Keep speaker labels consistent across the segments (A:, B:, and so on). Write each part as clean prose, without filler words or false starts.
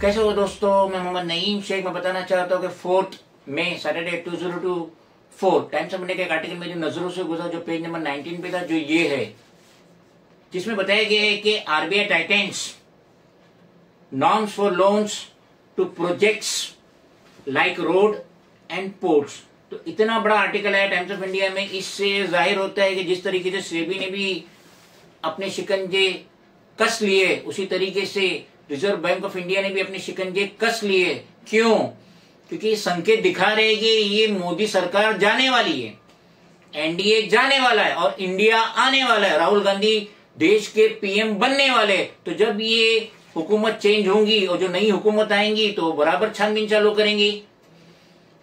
A: कैसे हो दोस्तों, मैं मोहम्मद नईम शेख। मैं बताना चाहता हूँ कि 4 मई सैटरडे 2024 टाइम्स ऑफ इंडिया के एक आर्टिकल मेरी नजरों से गुजरा जो पेज नंबर 19 पे था, जो ये है, जिसमें बताया गया है कि RBI tightens norms for loans to projects like road and ports. तो इतना बड़ा आर्टिकल है टाइम्स ऑफ इंडिया में, इससे जाहिर होता है कि जिस तरीके से सेबी ने भी अपने शिकंजे कस लिए, उसी तरीके से रिजर्व बैंक ऑफ इंडिया ने भी अपने शिकंजे कस लिए। क्यों? क्योंकि संकेत दिखा रहे कि ये मोदी सरकार जाने वाली है, एनडीए जाने वाला है और इंडिया आने वाला है, राहुल गांधी देश के पीएम बनने वाले। तो जब ये हुकूमत चेंज होंगी और जो नई हुकूमत आएंगी तो बराबर छानबीन चालू करेंगी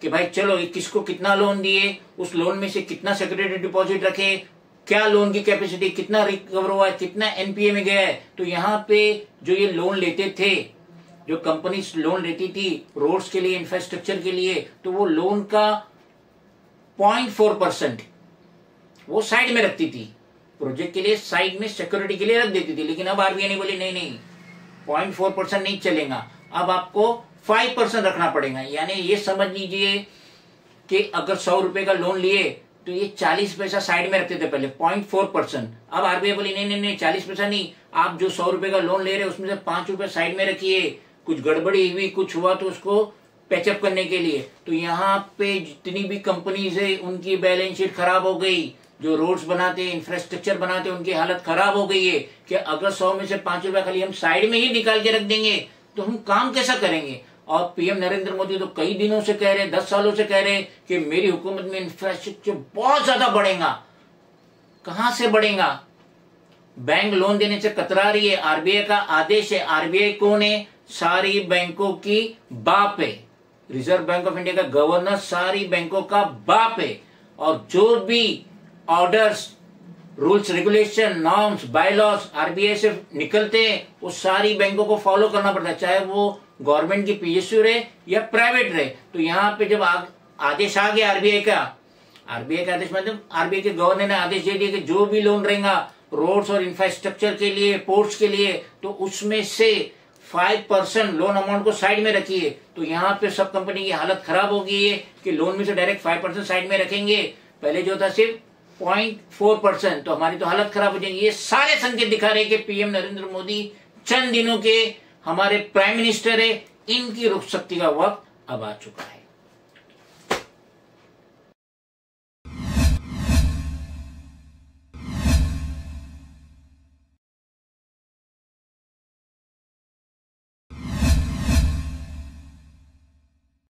A: कि भाई चलो किसको कितना लोन दिए, उस लोन में से कितना सिक्योरिटी डिपॉजिट रखे, क्या लोन की कैपेसिटी, कितना रिकवर हुआ है, कितना एनपीए में गया है। तो यहाँ पे जो ये लोन लेते थे, जो कंपनी लोन लेती थी रोड्स के लिए, इंफ्रास्ट्रक्चर के लिए, तो वो लोन का 0.4% वो साइड में रखती थी, प्रोजेक्ट के लिए साइड में सिक्योरिटी के लिए रख देती थी। लेकिन अब आरबीआई ने बोली नहीं, 0.4% नहीं चलेगा, अब आपको 5% रखना पड़ेगा। यानी ये समझ लीजिए कि अगर 100 रुपए का लोन लिए तो ये 40 पैसा साइड में रखते थे पहले, 0.4%। अब आरबीआई बोली नहीं, 40 पैसा नहीं, आप जो 100 रुपए का लोन ले रहे हैं उसमें से 5 रुपए साइड में रखिए, कुछ गड़बड़ी हुई, कुछ हुआ तो उसको पैचअप करने के लिए। तो यहाँ पे जितनी भी कंपनीज है उनकी बैलेंस शीट खराब हो गई, जो रोड्स बनाते, इंफ्रास्ट्रक्चर बनाते, उनकी हालत खराब हो गई है कि अगर 100 में से 5 रुपए खाली हम साइड में ही निकाल के रख देंगे तो हम काम कैसा करेंगे। और पीएम नरेंद्र मोदी तो कई दिनों से कह रहे, 10 सालों से कह रहे कि मेरी हुकूमत में इंफ्रास्ट्रक्चर बहुत ज्यादा बढ़ेगा। कहां से बढ़ेगा? बैंक लोन देने से कतरा रही है, आरबीआई का आदेश है। आरबीआई कौन है? सारी बैंकों की बाप है, रिजर्व बैंक ऑफ इंडिया का गवर्नर सारी बैंकों का बाप है। और जो भी orders, rules, regulation, norms, bylaws RBI से निकलते हैं वो सारी बैंकों को फॉलो करना पड़ता है, चाहे वो गवर्नमेंट की पीएसयू रहे या प्राइवेट रहे। तो यहाँ पे जब आदेश आ गया आरबीआई का आदेश मतलब आरबीआई के गवर्नर ने आदेश दे दिया कि जो भी लोन रहेगा रोड्स और इंफ्रास्ट्रक्चर के लिए, पोर्ट्स के लिए, तो उसमें से 5% लोन अमाउंट को साइड में रखिए। तो यहाँ पे सब कंपनी की हालत खराब हो गई है कि लोन में से डायरेक्ट 5% साइड में रखेंगे, पहले जो था सिर्फ 0.4%, तो हमारी तो हालत खराब हो जाएगी। ये सारे संकेत दिखा रहे कि पीएम नरेंद्र मोदी चंद दिनों के हमारे प्राइम मिनिस्टर है, इनकी रुखसती का वक्त अब आ चुका है।